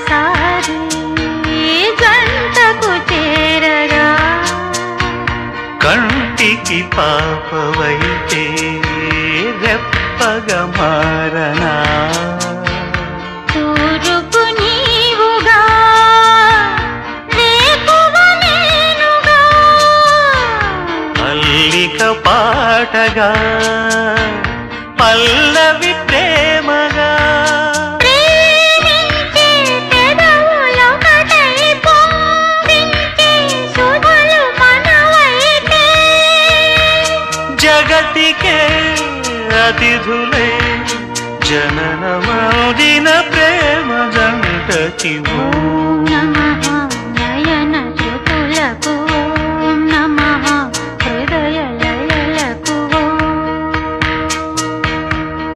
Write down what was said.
ఒకసారి గంటకు చేరగా కంటికి పాపవైతే రెప్పగా మారనా తూరుపు నీవుగా రేపువ నేనుగా మల్లిక పాటగా పల్లవి ప్రేమగా ప్రేమించే పెదవులొకటై పొంగించే సుధలు మనవైతే జగతికే అతిథులే జననమౌదిన ప్రేమ జంట చివో నమః